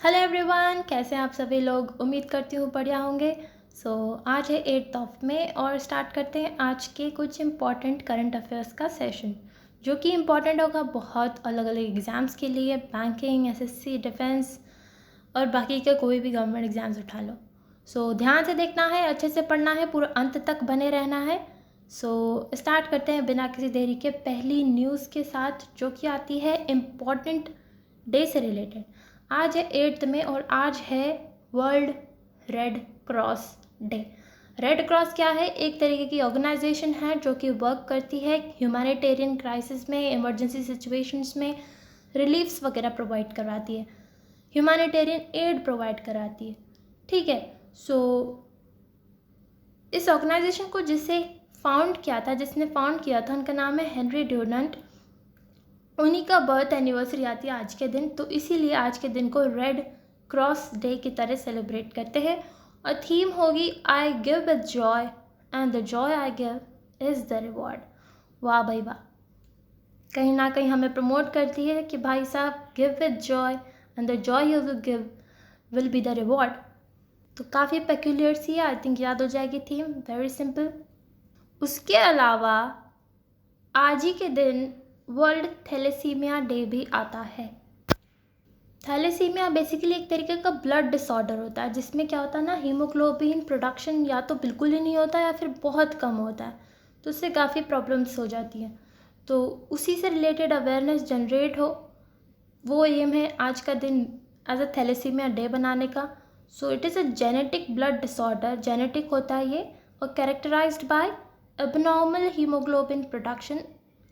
Hello everyone, कैसे हैं आप सभी लोग। उम्मीद करती हूँ बढ़िया होंगे। आज है 8th ऑफ मई और स्टार्ट करते हैं आज के कुछ इम्पॉर्टेंट करंट अफेयर्स का सेशन, जो कि इम्पॉर्टेंट होगा बहुत अलग अलग एग्ज़ाम्स के लिए। बैंकिंग, एसएससी, डिफेंस और बाकी के कोई भी गवर्नमेंट एग्ज़ाम्स उठा लो। ध्यान से देखना है, अच्छे से पढ़ना है, पूरा अंत तक बने रहना है। स्टार्ट करते हैं बिना किसी देरी के पहली न्यूज़ के साथ, जो कि आती है इम्पॉर्टेंट डे से रिलेटेड। आज है 8th में और आज है world red cross day. Red cross क्या है? एक तरीके की ऑर्गेनाइजेशन है जो कि वर्क करती है ह्यूमैनिटेरियन क्राइसिस में, इमरजेंसी सिचुएशंस में रिलीफ्स वगैरह प्रोवाइड करवाती है, ह्यूमैनिटेरियन एड प्रोवाइड कराती है। ठीक है। सो इस ऑर्गेनाइजेशन को जिसने फाउंड किया था उनका नाम है हेनरी ड्यूरंट। उन्हीं का बर्थ एनिवर्सरी आती है आज के दिन, तो इसीलिए आज के दिन को रेड क्रॉस डे की तरह सेलिब्रेट करते हैं। और थीम होगी I give with Joy and the Joy I give is the reward. वाह भाई वाह, कहीं ना कहीं हमें प्रमोट करती है कि भाई साहब give with Joy and the Joy you will give will be the reward. तो काफ़ी पेक्यूलियर सी है, आई थिंक याद हो जाएगी थीम, वेरी सिंपल। उसके अलावा आज ही के दिन वर्ल्ड थैलेसीमिया डे भी आता है। थैलेसीमिया बेसिकली एक तरीके का ब्लड डिसऑर्डर होता है, जिसमें क्या होता है ना, हीमोग्लोबिन प्रोडक्शन या तो बिल्कुल ही नहीं होता या फिर बहुत कम होता है, तो उससे काफ़ी प्रॉब्लम्स हो जाती हैं। तो उसी से रिलेटेड अवेयरनेस जनरेट हो, वो एम है आज का दिन एज अ थैलेसीमिया डे बनाने का। It is a genetic blood disorder, genetic होता है ये, और characterised by abnormal hemoglobin production,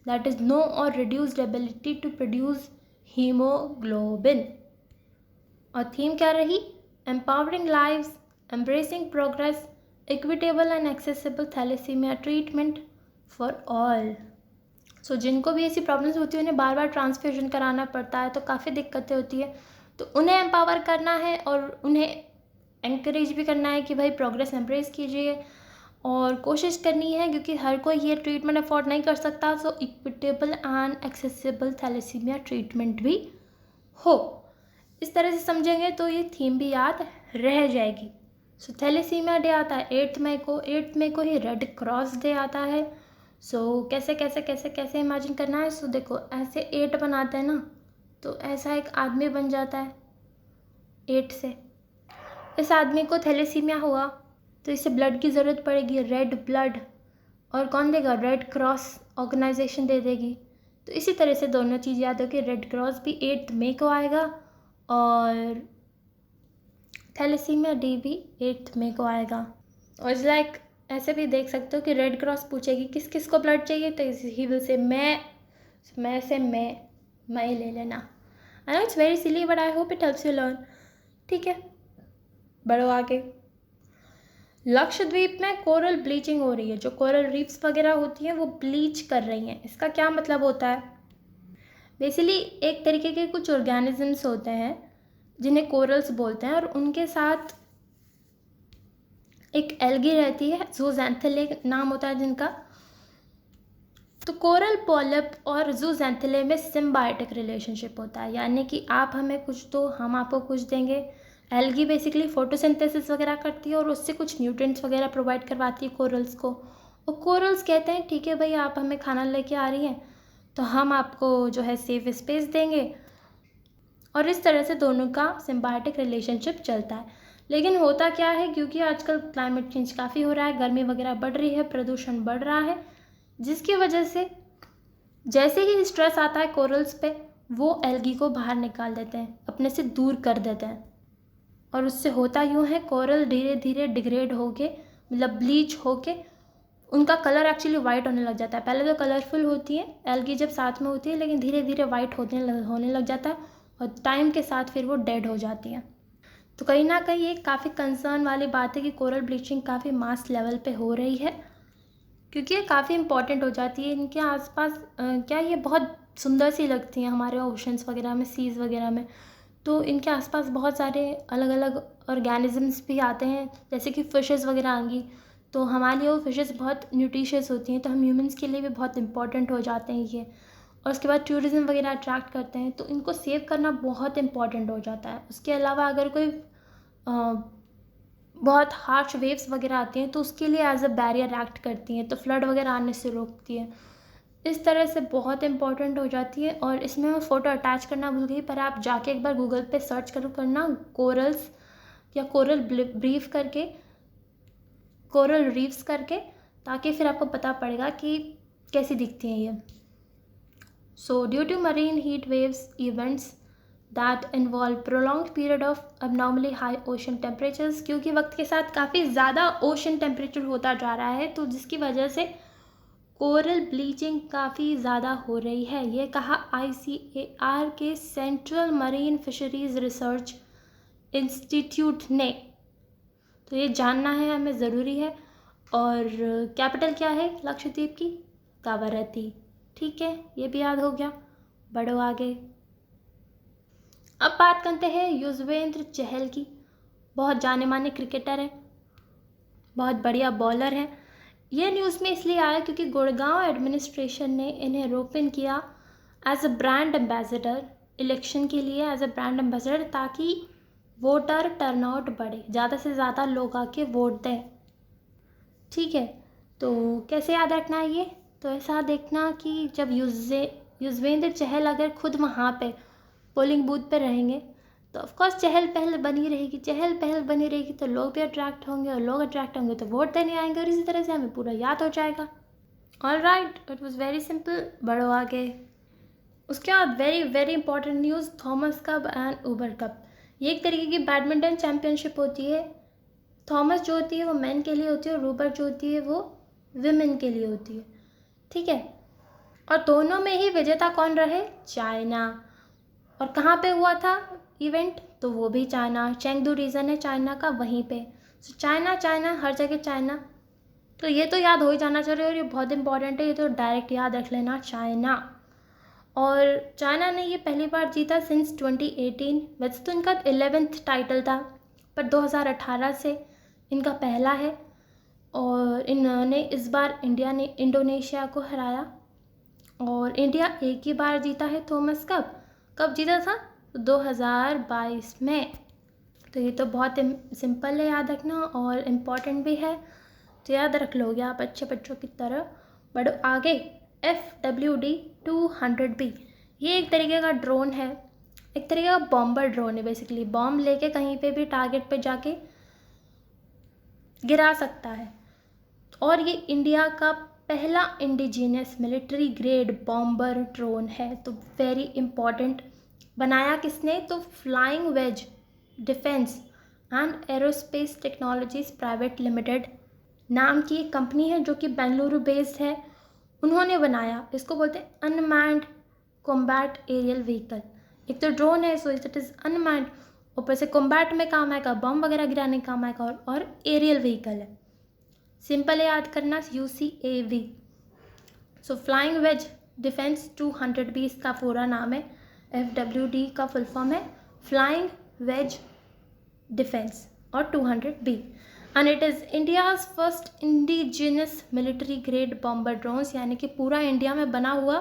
that is no or reduced ability to produce hemoglobin। और थीम क्या रही? empowering lives, embracing progress, equitable and accessible thalassemia treatment for all। जिनको भी ऐसी प्रॉब्लम्स होती है, उन्हें बार बार ट्रांसफ्यूजन कराना पड़ता है, तो काफ़ी दिक्कतें होती है, तो उन्हें एम्पावर करना है और उन्हें एंकरेज भी करना है कि भाई प्रोग्रेस एम्ब्रेस कीजिए और कोशिश करनी है, क्योंकि हर कोई ये ट्रीटमेंट अफोर्ड नहीं कर सकता। Equitable and accessible thalassemia treatment भी हो, इस तरह से समझेंगे तो ये थीम भी याद रह जाएगी। थैलेसीमिया डे आता है 8th मई को। 8th मई को ही रेड क्रॉस डे आता है। कैसे कैसे कैसे कैसे इमेजिन करना है? देखो, ऐसे 8 बनाते हैं ना, तो ऐसा एक आदमी बन जाता है 8 से। इस आदमी को थैलेसीमिया हुआ तो इसे ब्लड की ज़रूरत पड़ेगी, रेड ब्लड, और कौन देगा? रेड क्रॉस ऑर्गेनाइजेशन दे देगी। तो इसी तरह से दोनों चीज़ याद हो कि रेड क्रॉस भी 8th मई को आएगा और थैलेसीमिया डे भी 8th मई को आएगा। और इट्स लाइक ऐसे भी देख सकते हो कि रेड क्रॉस पूछेगी किस किस को ब्लड चाहिए, तो ही विल से मैं ले लेना। I know it's very silly but I hope it helps you learn. ठीक है, बढ़ो आगे। लक्षद्वीप में कोरल ब्लीचिंग हो रही है, जो कोरल रीफ्स वगैरह होती हैं वो ब्लीच कर रही हैं। इसका क्या मतलब होता है? बेसिकली एक तरीके के कुछ ऑर्गेनिजम्स होते हैं जिन्हें कोरल्स बोलते हैं, और उनके साथ एक एल्गी रहती है, ज़ूज़ैंथिले नाम होता है जिनका। तो कोरल पॉलिप और ज़ूज़ैंथिले में सिम्बायोटिक रिलेशनशिप होता है, यानी कि आप हमें कुछ दो, हम आपको कुछ देंगे। एल्गी बेसिकली फोटोसिंथेसिस वगैरह करती है और उससे कुछ न्यूट्रिएंट्स वगैरह प्रोवाइड करवाती है कोरल्स को। और कोरल्स कहते हैं ठीक है भाई, आप हमें खाना लेके आ रही हैं तो हम आपको जो है सेफ स्पेस देंगे, और इस तरह से दोनों का सिम्बायोटिक रिलेशनशिप चलता है। लेकिन होता क्या है, क्योंकि आजकल क्लाइमेट चेंज काफ़ी हो रहा है, गर्मी वगैरह बढ़ रही है, प्रदूषण बढ़ रहा है, जिसकी वजह से जैसे ही स्ट्रेस आता है कोरल्स पे, वो एल्गी को बाहर निकाल देते हैं, अपने से दूर कर देते हैं। और उससे होता यूँ है, कोरल धीरे धीरे डिग्रेड होके, मतलब ब्लीच होके, उनका कलर एक्चुअली वाइट होने लग जाता है। पहले तो कलरफुल होती है एल्गी जब साथ में होती है, लेकिन धीरे धीरे वाइट होने लग जाता है और टाइम के साथ फिर वो डेड हो जाती है। तो कहीं ना कहीं ये काफ़ी कंसर्न वाली बात है कि कोरल ब्लीचिंग काफ़ी मास लेवल पे हो रही है, क्योंकि ये काफ़ी इंपॉर्टेंट हो जाती है। इनके आसपास क्या ये बहुत सुंदर सी लगती हैं हमारे ओशंस वगैरह में, सीज़ वगैरह में, तो इनके आसपास बहुत सारे अलग अलग ऑर्गेनिजम्स भी आते हैं, जैसे कि फ़िशेस वगैरह आएंगी, तो हमारे लिए वो फ़िशेस बहुत न्यूट्रिशियस होती हैं, तो हम ह्यूमंस के लिए भी बहुत इंपॉर्टेंट हो जाते हैं ये। और उसके बाद टूरिज़्म वगैरह अट्रैक्ट करते हैं, तो इनको सेव करना बहुत इम्पॉर्टेंट हो जाता है। उसके अलावा अगर कोई बहुत हार्श वेव्स वगैरह आती हैं तो उसके लिए एज अ बैरियर एक्ट करती हैं, तो फ्लड वगैरह आने से रोकती है। इस तरह से बहुत इम्पॉर्टेंट हो जाती है। और इसमें मैं फ़ोटो अटैच करना भूल गई, पर आप जाके एक बार गूगल पे सर्च करना कोरल्स या कोरल ब्रीफ करके, कोरल रीफ्स करके, ताकि फिर आपको पता पड़ेगा कि कैसी दिखती हैं ये। So due to marine heat waves events that involve prolonged period of abnormally high ocean temperatures, क्योंकि वक्त के साथ काफ़ी ज़्यादा ओशन टेम्परेचर होता जा रहा है, तो जिसकी वजह से कोरल ब्लीचिंग काफ़ी ज़्यादा हो रही है। ये कहा ICAR के central marine fisheries research institute ने। तो ये जानना है हमें, ज़रूरी है। और कैपिटल क्या है लक्षद्वीप की? कावारत्ती। ठीक है, ये भी याद हो गया। बढ़ो आगे। अब बात करते हैं युजवेंद्र चहल की। बहुत जाने माने क्रिकेटर हैं, बहुत बढ़िया बॉलर हैं। ये न्यूज़ में इसलिए आया क्योंकि गुड़गांव एडमिनिस्ट्रेशन ने इन्हें रोपन किया as a brand ambassador election के लिए, एज अ ब्रांड एम्बेसडर, ताकि वोटर टर्नआउट बढ़े, ज़्यादा से ज़्यादा लोग आके वोट दें। ठीक है, तो कैसे याद रखना है ये? तो ऐसा देखना कि जब युजवेंद्र चहल अगर खुद वहाँ पे पोलिंग बूथ पे रहेंगे तो ऑफकोर्स चहल पहल बनी रहेगी, चहल पहल बनी रहेगी तो लोग भी अट्रैक्ट होंगे, और लोग अट्रैक्ट होंगे तो वोट देने आएंगे, और इसी तरह से हमें पूरा याद हो जाएगा। All right, it was very simple. बढ़ो आगे। उसके बाद very very important news, Thomas cup and Uber cup. ये एक तरीके की बैडमिंटन चैम्पियनशिप होती है। थॉमस जो होती है वो मेन के लिए होती है, और उबर जो होती है वो विमेन के लिए होती है। ठीक है, और दोनों में ही विजेता कौन रहे? चाइना। और कहाँ पे हुआ था इवेंट? तो वो भी चाइना, चेंगडू रीजन है चाइना का, वहीं पे। सो चाइना चाइना, हर जगह चाइना। तो ये तो याद हो ही जाना चाहिए, और ये बहुत इंपॉर्टेंट है, ये तो डायरेक्ट याद रख लेना, चाइना। और चाइना ने ये पहली बार जीता सिंस 2018। वैसे तो इनका 11th टाइटल था, पर 2018 से इनका पहला है। और इन्होंने इस बार इंडिया ने इंडोनेशिया को हराया, और इंडिया एक ही बार जीता है थॉमस कप। कब जीता था? 2022 में। तो ये तो बहुत सिंपल है याद रखना, और इम्पॉर्टेंट भी है, तो याद रख लोगे आप अच्छे बच्चों की तरह। बढ़ो आगे। FWD-200B, ये एक तरीके का ड्रोन है, एक तरीके का बॉम्बर ड्रोन है। बेसिकली बॉम्ब लेके कहीं पे भी टारगेट पे जाके गिरा सकता है। और ये इंडिया का पहला indigenous military grade bomber drone है, तो वेरी इम्पॉर्टेंट। बनाया किसने? तो flying wedge defence and aerospace technologies private limited नाम की एक कंपनी है, जो कि बेंगलुरु बेस्ड है। उन्होंने बनाया, इसको बोलते हैं अनमैन्ड कॉम्बैट एरियल व्हीकल। एक तो ड्रोन है, सो इट इज़ अनमैन्ड, ऊपर से कॉम्बैट में काम आएगा, बम वगैरह गिराने का काम आएगा, और एरियल व्हीकल है। सिंपल है याद करना, UCAV। So flying wedge defence 200B इसका पूरा नाम है। FWD का फुल फॉर्म है फ्लाइंग वेज डिफेंस और 200B, and it is India's first indigenous military grade bomber drones, यानी कि पूरा इंडिया में बना हुआ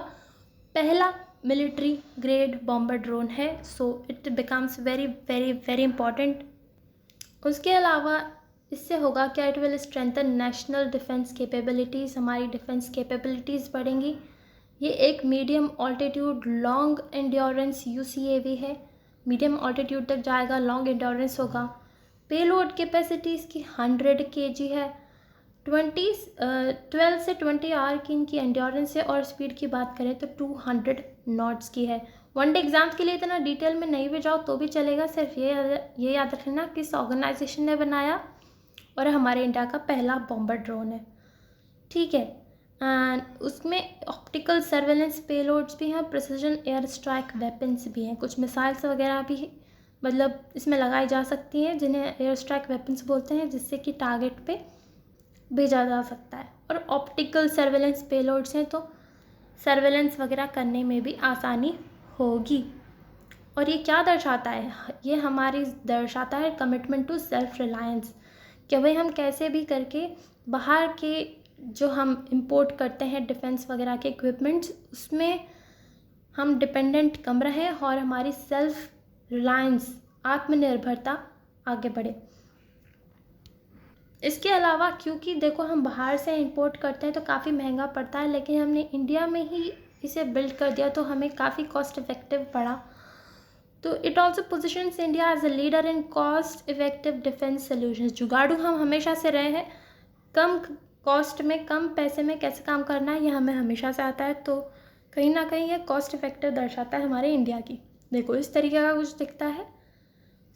पहला मिलिट्री ग्रेड बॉम्बर ड्रोन है। So it becomes very very very important. उसके अलावा इससे होगा क्या? It will strengthen national defence capabilities, हमारी डिफेंस कैपेबिलिटीज़ बढ़ेंगी। ये एक medium altitude long endurance UCAV है, मीडियम ऑल्टीट्यूड तक जाएगा, लॉन्ग एंड्योरेंस होगा। पेलोड कैपेसिटी इसकी 100 kg है। 12 से 20 आवर की इनकी एंड्योरेंस है, और स्पीड की बात करें तो 200 नॉट्स की है। वनडे एग्जाम्स के लिए इतना डिटेल में नहीं भी जाओ तो भी चलेगा, सिर्फ ये याद रखना किस ऑर्गेनाइजेशन ने बनाया, और हमारे इंडिया का पहला बॉम्बर ड्रोन है। ठीक है, एंड उसमें ऑप्टिकल सर्वेलेंस पेलोड्स भी हैं, प्रिसीजन एयर स्ट्राइक वेपन्स भी हैं, कुछ मिसाइल्स वगैरह भी मतलब इसमें लगाई जा सकती हैं, जिन्हें एयर स्ट्राइक वेपन्स बोलते हैं, जिससे कि टारगेट पे भेजा जा सकता है। और ऑप्टिकल सर्वेलेंस पेलोड्स हैं, तो सर्वेलेंस वगैरह करने में भी आसानी होगी। और ये क्या दर्शाता है? ये हमारी दर्शाता है कमिटमेंट टू सेल्फ रिलायंस, कि भाई हम कैसे भी करके बाहर के जो हम इंपोर्ट करते हैं डिफेंस वगैरह के इक्विपमेंट्स, उसमें हम डिपेंडेंट कम रहें और हमारी सेल्फ रिलायंस, आत्मनिर्भरता आगे बढ़े। इसके अलावा क्योंकि देखो हम बाहर से इंपोर्ट करते हैं तो काफ़ी महंगा पड़ता है, लेकिन हमने इंडिया में ही इसे बिल्ड कर दिया तो हमें काफ़ी कॉस्ट इफ़ेक्टिव पड़ा। तो it also positions India as a leader in cost effective defence solutions. जुगाड़ू हम हमेशा से रहे हैं, कम कॉस्ट में कम पैसे में कैसे काम करना है ये हमें हमेशा से आता है। तो कहीं ना कहीं ये कॉस्ट इफेक्टिव दर्शाता है हमारे इंडिया की। देखो इस तरीके का कुछ दिखता है।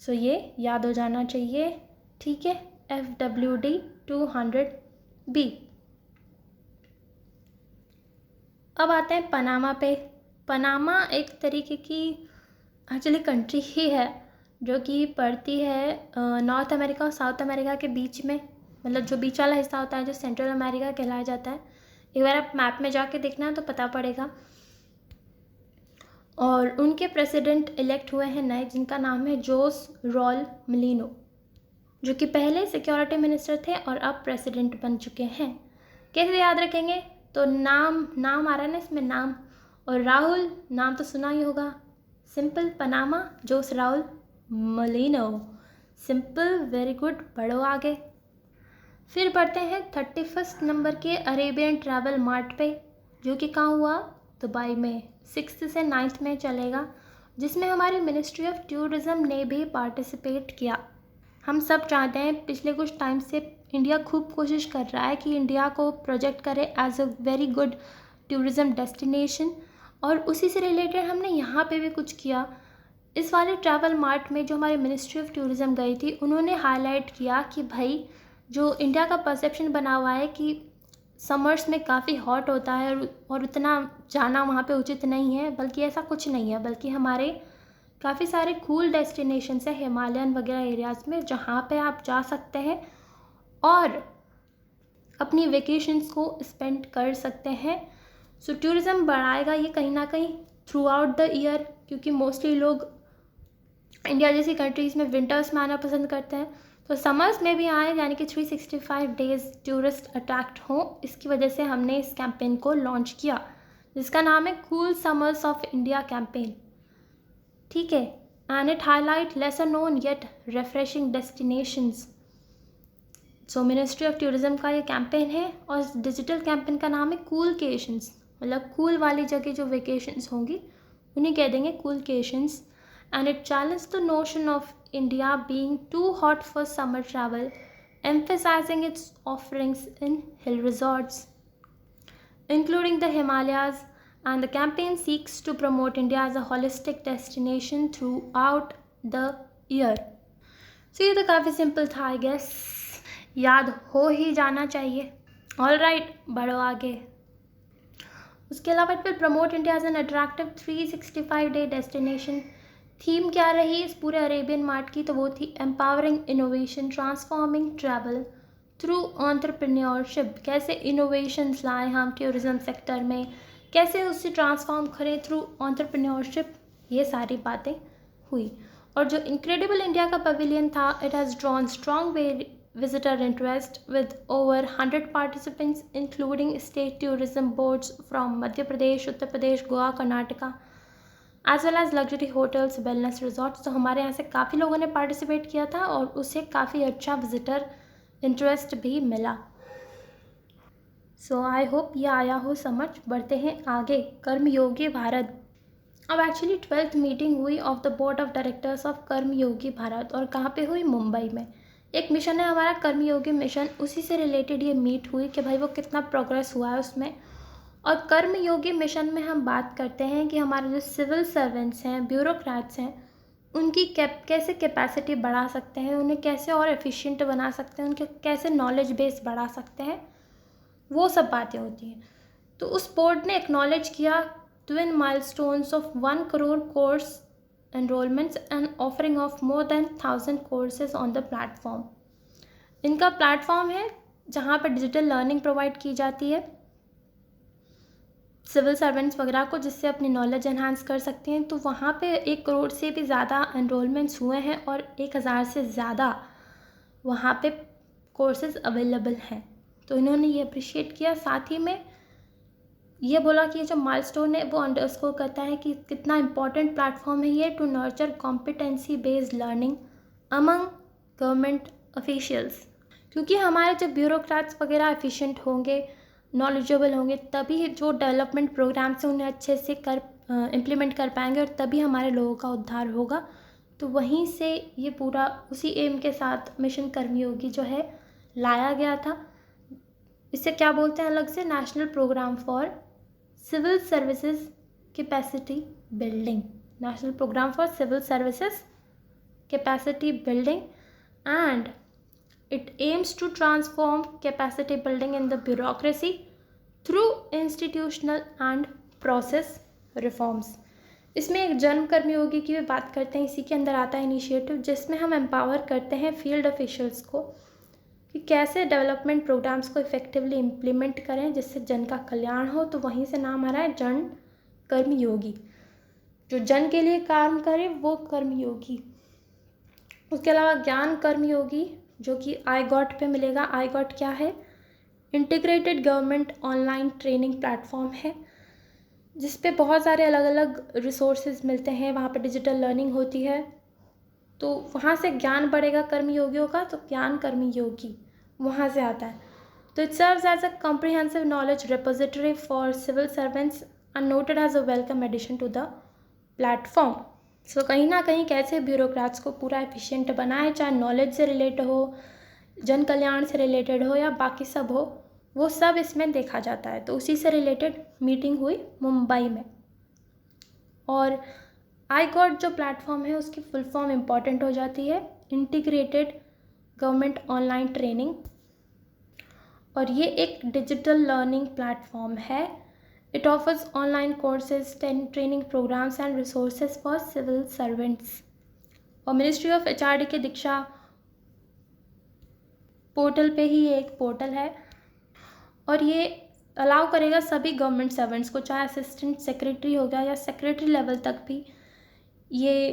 सो ये याद हो जाना चाहिए, ठीक है। FWD 200B। अब आते हैं पनामा पे। पनामा एक तरीके की एक्चुअली कंट्री ही है जो कि पड़ती है नॉर्थ अमेरिका और साउथ अमेरिका के बीच में, मतलब जो बीच वाला हिस्सा होता है जो सेंट्रल अमेरिका कहलाया जाता है। एक बार आप मैप में जाके देखना तो पता पड़ेगा। और उनके प्रेसिडेंट इलेक्ट हुए हैं नए, जिनका नाम है जोस रॉल मलिनो, जो कि पहले सिक्योरिटी मिनिस्टर थे और अब प्रेसिडेंट बन चुके हैं। कैसे याद रखेंगे? तो नाम आ रहा है ना इसमें, नाम। और राहुल नाम तो सुना ही होगा। सिंपल, पनामा, जोस राउल मलिनो। सिंपल, वेरी गुड, बढ़ो आगे। फिर बढ़ते हैं 31 नंबर के अरेबियन ट्रैवल मार्ट पे, जो कि कहाँ हुआ? दुबई में। 6 से 9 में चलेगा, जिसमें हमारी मिनिस्ट्री ऑफ टूरिज़्म ने भी पार्टिसिपेट किया। हम सब चाहते हैं, पिछले कुछ टाइम से इंडिया खूब कोशिश कर रहा है कि इंडिया को प्रोजेक्ट करे as a very good tourism destination, और उसी से रिलेटेड हमने यहाँ पे भी कुछ किया। इस वाले ट्रैवल मार्ट में जो हमारी मिनिस्ट्री ऑफ टूरिज़्म गई थी, उन्होंने हाईलाइट किया कि भाई जो इंडिया का परसेप्शन बना हुआ है कि समर्स में काफ़ी हॉट होता है और उतना जाना वहाँ पे उचित नहीं है, बल्कि ऐसा कुछ नहीं है, बल्कि हमारे काफ़ी सारे कूल डेस्टिनेशंस है हिमालयन वगैरह एरियाज़ में, जहाँ पे आप जा सकते हैं और अपनी वेकेशंस को स्पेंड कर सकते हैं। सो टूरिज़्म बढ़ाएगा ये कहीं ना कहीं थ्रू आउट द ईयर, क्योंकि मोस्टली लोग इंडिया जैसी कंट्रीज़ में विंटर्स में आना पसंद करते हैं, तो समर्स में भी आए, यानी कि 365 डेज़ टूरिस्ट अट्रैक्ट हों। इसकी वजह से हमने इस कैंपेन को लॉन्च किया, जिसका नाम है cool summers of India campaign, ठीक है। And it highlight lesser known yet refreshing destinations. So ministry of tourism का ये कैंपेन है, और इस डिजिटल कैंपेन का नाम है कूलकेशंस, मतलब कूल वाली जगह जो वेकेशंस होंगी उन्हें कह देंगे coolcations. And it challenge the notion of India being too hot for summer travel, emphasizing its offerings in hill resorts, including the Himalayas, and the campaign seeks to promote India as a holistic destination throughout the year. So ये तो काफ़ी simple था, I guess याद हो ही जाना चाहिए। All right, बढ़ो आगे। उसके अलावा it will promote India as an attractive 365 day destination. Theme क्या रही इस पूरे अरेबियन मार्ट की? तो वो थी empowering innovation, transforming travel through entrepreneurship. कैसे इनोवेशंस लाएं हम टूरिज़्म सेक्टर में, कैसे उससे ट्रांसफॉर्म करें थ्रू एंटरप्रेन्योरशिप, ये सारी बातें हुई। और जो इनक्रेडिबल इंडिया का पवेलियन था, it has drawn strong visitor interest with over 100 participants, including state tourism boards from Madhya Pradesh, Uttar Pradesh, Goa, Karnataka, as well as luxury hotels, wellness resorts। तो हमारे यहाँ से काफ़ी लोगों ने पार्टिसिपेट किया था और उससे काफ़ी अच्छा विजिटर इंटरेस्ट भी मिला। सो आई होप ये आया हो समझ। बढ़ते हैं आगे, कर्मयोगी भारत। अब एक्चुअली 12th मीटिंग हुई of the board of directors of Karmayogi Bharat, और कहाँ पे हुई? मुंबई में। एक मिशन है हमारा कर्मयोगी मिशन, उसी से रिलेटेड ये मीट हुई कि भाई वो कितना प्रोग्रेस हुआ है उसमें। और कर्मयोगी मिशन में हम बात करते हैं कि हमारे जो सिविल सर्वेंट्स हैं, ब्यूरोक्रेट्स हैं, उनकी कैसे कैपेसिटी बढ़ा सकते हैं, उन्हें कैसे और एफिशिएंट बना सकते हैं, उनके कैसे नॉलेज बेस बढ़ा सकते हैं, वो सब बातें होती हैं। तो उस बोर्ड ने एक्नॉलेज किया twin milestones of 1 crore course enrollments and offering of more than 1000 courses on the platform। इनका प्लेटफॉर्म है जहाँ पर डिजिटल लर्निंग प्रोवाइड की जाती है सिविल सर्वेंट्स वगैरह को, जिससे अपनी नॉलेज एनहांस कर सकते हैं। तो वहाँ पे 1 करोड़ से भी ज़्यादा एनरोलमेंट्स हुए हैं और 1000 से ज़्यादा वहाँ पे कोर्सेज अवेलेबल हैं। तो इन्होंने ये अप्रिशिएट किया। साथ ही में ये बोला कि ये जो माइलस्टोन है वो अंडरस्कोर करता है कि कितना इम्पॉर्टेंट प्लेटफॉर्म है ये to nurture competency based learning among government officials, क्योंकि हमारे जो ब्यूरोक्रेट्स वगैरह एफिशिएंट होंगे, नॉलेजेबल होंगे, तभी जो डेवलपमेंट प्रोग्राम्स हैं उन्हें अच्छे से इम्प्लीमेंट कर पाएंगे और तभी हमारे लोगों का उद्धार होगा। तो वहीं से ये पूरा उसी एम के साथ मिशन कर्मयोगी जो है लाया गया था। इसे क्या बोलते हैं अलग से, national programme for civil services capacity building, national programme for civil services capacity building, and it aims to transform capacity building in the bureaucracy through institutional and process reforms। इसमें एक जन्म कर्मयोगी की भी बात करते हैं, इसी के अंदर आता है इनिशिएटिव जिसमें हम एम्पावर करते हैं फील्ड ऑफिशियल्स को कि कैसे डेवलपमेंट प्रोग्राम्स को इफ़ेक्टिवली इम्प्लीमेंट करें जिससे जन का कल्याण हो। तो वहीं से नाम आ रहा है जन कर्मयोगी, जो जन के लिए काम करे वो कर्मयोगी। उसके अलावा ज्ञान कर्मयोगी जो कि आईगॉट पे मिलेगा। आईगॉट क्या है? Integrated government online training platform है जिस पे बहुत सारे अलग अलग रिसोर्सेज मिलते हैं, वहाँ पे डिजिटल लर्निंग होती है, तो वहाँ से ज्ञान बढ़ेगा कर्मयोगियों का, तो ज्ञान कर्मयोगी वहाँ से आता है। तो it serves as a comprehensive knowledge repository for civil servants and noted as a welcome addition to the platform. So कहीं ना कहीं कैसे ब्यूरोक्रेट्स को पूरा एफिशिएंट बनाए, चाहे नॉलेज से रिलेटेड हो, जन कल्याण से रिलेटेड हो या बाकी सब हो, वो सब इसमें देखा जाता है। तो उसी से रिलेटेड मीटिंग हुई मुंबई में। और आईगॉट जो प्लेटफॉर्म है उसकी फुल फॉर्म इम्पॉर्टेंट हो जाती है इंटीग्रेटेड गवर्नमेंट ऑनलाइन ट्रेनिंग, और ये एक डिजिटल लर्निंग प्लेटफॉर्म है। It offers online courses, training programmes and resources for civil servants. और मिनिस्ट्री ऑफ एचआरडी के दीक्षा पोर्टल पे ही ये एक पोर्टल है और ये अलाउ करेगा सभी गवर्नमेंट सर्वेंट्स को, चाहे असिस्टेंट सेक्रेटरी हो गया या सेक्रेटरी लेवल तक भी ये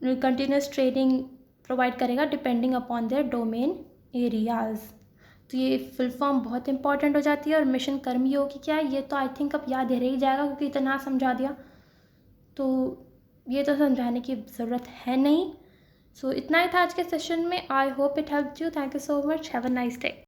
कंटिन्यूस ट्रेनिंग प्रोवाइड करेगा depending upon their domain areas. तो ये फुल फॉर्म बहुत इंपॉर्टेंट हो जाती है। और मिशन कर्मयोगी क्या है ये तो आई थिंक अब याद रह ही जाएगा क्योंकि इतना समझा दिया, तो ये तो समझाने की ज़रूरत है नहीं। सो इतना ही था आज के सेशन में। I hope it help you. Thank you so much. Have a nice day.